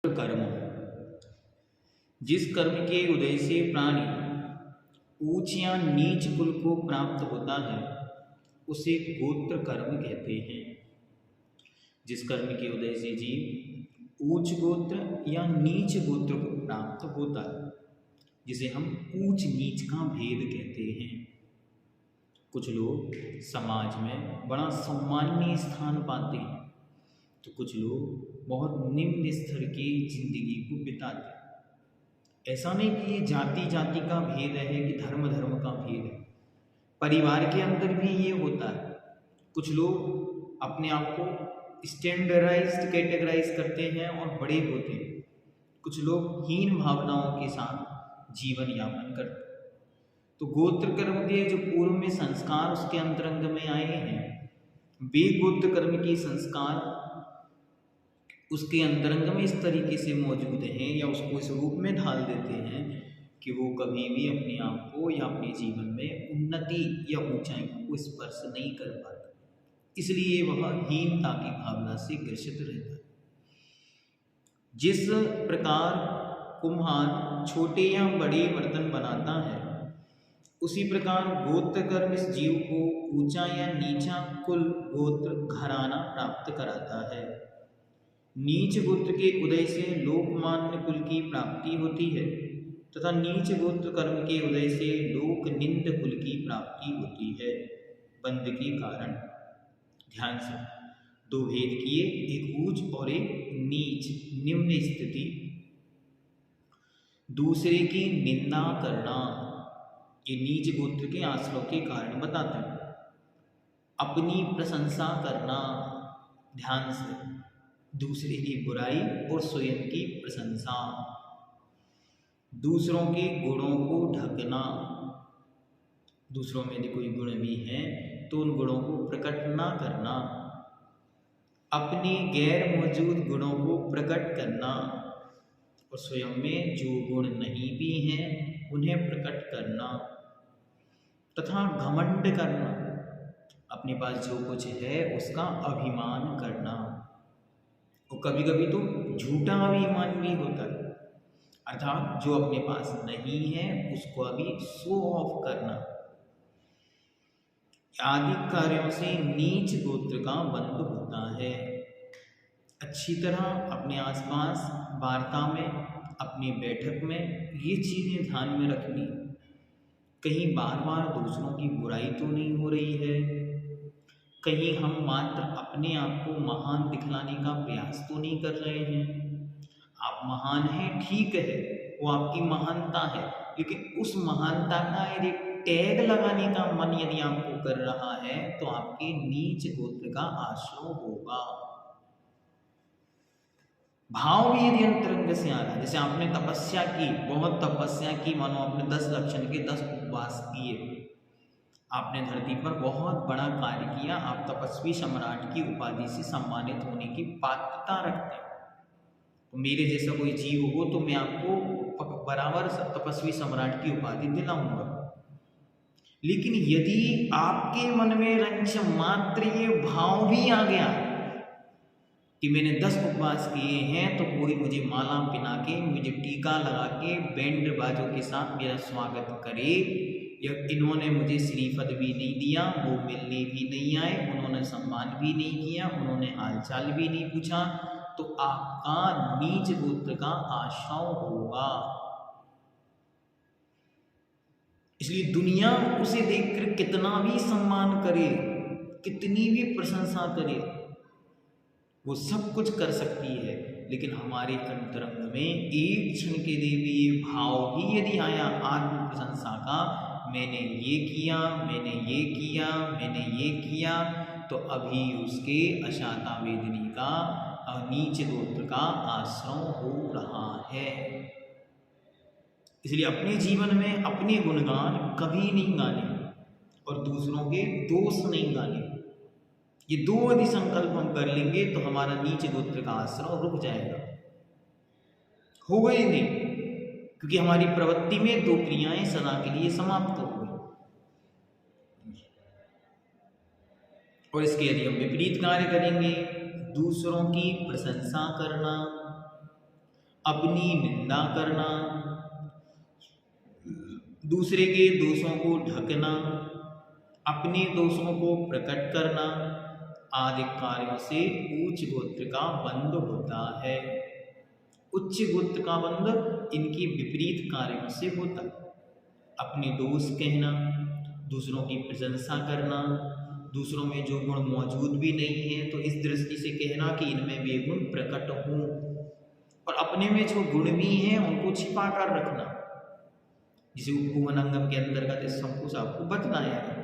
कर्म। जिस कर्म के उदय से प्राणी ऊंच या नीच कुल को प्राप्त होता है उसे गोत्र कर्म कहते हैं। जिस कर्म के उदय से जीव ऊंच गोत्र या नीच गोत्र को प्राप्त होता है जिसे हम ऊंच नीच का भेद कहते हैं। कुछ लोग समाज में बड़ा सम्माननीय स्थान पाते हैं तो कुछ लोग बहुत निम्न स्तर की जिंदगी को बिताते हैं। ऐसा नहीं कि ये जाति जाति का भेद है कि धर्म धर्म का भेद है, परिवार के अंदर भी ये होता है। कुछ लोग अपने आप को स्टैंडर्डाइज्ड कैटेगराइज करते हैं और बड़े होते हैं, कुछ लोग हीन भावनाओं के साथ जीवन यापन करते हैं। तो गोत्र कर्म के जो पूर्व में संस्कार उसके अंतरंग में आए हैं, वे गोत्र कर्म के संस्कार उसके अंतरंग में इस तरीके से मौजूद हैं या उसको इस रूप में ढाल देते हैं कि वो कभी भी अपने आप को या अपने जीवन में उन्नति या ऊंचाइयों को स्पर्श नहीं कर पाता, इसलिए वह हीनता की भावना से ग्रसित रहता है। जिस प्रकार कुम्हार छोटे या बड़े बर्तन बनाता है उसी प्रकार गोत्र कर्म इस जीव को ऊंचा या नीचा कुल गोत्र घराना प्राप्त कराता है। नीच गोत्र के उदय से लोकमान्य कुल की प्राप्ति होती है तथा नीच गोत्र कर्म के उदय से लोक निंद कुल की प्राप्ति होती है। बंध के कारण ध्यान से दो भेद किए, एक ऊंच और एक नीच निम्न स्थिति। दूसरे की निंदा करना ये नीच गोत्र के आश्रय के कारण बताते हैं। अपनी प्रशंसा करना, ध्यान से, दूसरे की बुराई और स्वयं की प्रशंसा। दूसरों के गुणों को ढकना, दूसरों में यदि कोई गुण भी है तो उन गुणों को प्रकट ना करना। अपने गैर मौजूद गुणों को प्रकट करना और स्वयं में जो गुण नहीं भी हैं उन्हें प्रकट करना तथा घमंड करना, अपने पास जो कुछ है उसका अभिमान करना। और कभी कभी तो झूठा अभिमान भी होता है, अर्थात जो अपने पास नहीं है उसको अभी शो ऑफ करना। आदि कार्यों से नीच गोत्र का बंध होता है। अच्छी तरह अपने आसपास वार्ता में, अपनी बैठक में ये चीज़ें ध्यान में रखनी, कहीं बार बार दूसरों की बुराई तो नहीं हो रही है, कहीं हम मात्र अपने आप को महान दिखलाने का प्रयास तो नहीं कर रहे हैं। आप महान हैं, ठीक है, वो आपकी महानता है, लेकिन उस महानता का यदि टैग लगाने का मन यदि आपको कर रहा है तो आपके नीच गोत्र का आश्रय होगा। भाव भी यदि अंतरंग से आ रहा है, जैसे आपने तपस्या की, बहुत तपस्या की, मानो आपने 10 लक्षण के 10 उपवास किए, आपने धरती पर बहुत बड़ा कार्य किया, आप तपस्वी सम्राट की उपाधि से सम्मानित होने की पात्रता रखते हैं। तो मेरे जैसा कोई जीव हो तो मैं आपको बराबर तपस्वी सम्राट की उपाधि दिलाऊंगा। लेकिन यदि आपके मन में रंच मात्र ये भाव भी आ गया कि मैंने 10 उपवास किए हैं तो कोई मुझे माला पिना के, मुझे टीका लगा के, बैंड बाजों के साथ मेरा स्वागत करे, या इन्होंने मुझे श्रीफल भी नहीं दिया, वो मिलने भी नहीं आए, उन्होंने सम्मान भी नहीं किया, उन्होंने हालचाल भी नहीं पूछा, तो आपका नीच गोत्र का आश्रय होगा। इसलिए दुनिया उसे देखकर कितना भी सम्मान करे, कितनी भी प्रशंसा करे, वो सब कुछ कर सकती है, लेकिन हमारे अंतरंग में एक क्षण के लिए भी ये भाव भी यदि आया आत्म प्रशंसा का, मैंने ये किया, मैंने ये किया, मैंने ये किया, तो अभी उसके अशाता वेदनी का नीच गोत्र का आश्रय हो रहा है। इसलिए अपने जीवन में अपने गुणगान कभी नहीं गाने और दूसरों के दोष नहीं गाने। ये दो यदि संकल्प हम कर लेंगे तो हमारा नीच गोत्र का आश्रय रुक जाएगा, होगा ही नहीं, क्योंकि हमारी प्रवृत्ति में दो क्रियाएं सदा के लिए समाप्त हो गई। और इसके यदि हम विपरीत कार्य करेंगे, दूसरों की प्रशंसा करना, अपनी निंदा करना, दूसरे के दोषों को ढकना, अपने दोषों को प्रकट करना आदि कार्यों से उच्च गोत्र का बंध होता है। उच्च गोत्र का बंध इनकी विपरीत कार्यों से होता है। अपने दोष कहना, दूसरों की प्रशंसा करना, दूसरों में जो गुण मौजूद भी नहीं है तो इस दृष्टि से कहना कि इनमें वे गुण प्रकट हों, और अपने में जो गुण भी हैं उनको छिपा कर रखना, जिसे उपवन अंगम के अंतर्गत इस सब कुछ आपको बताया है।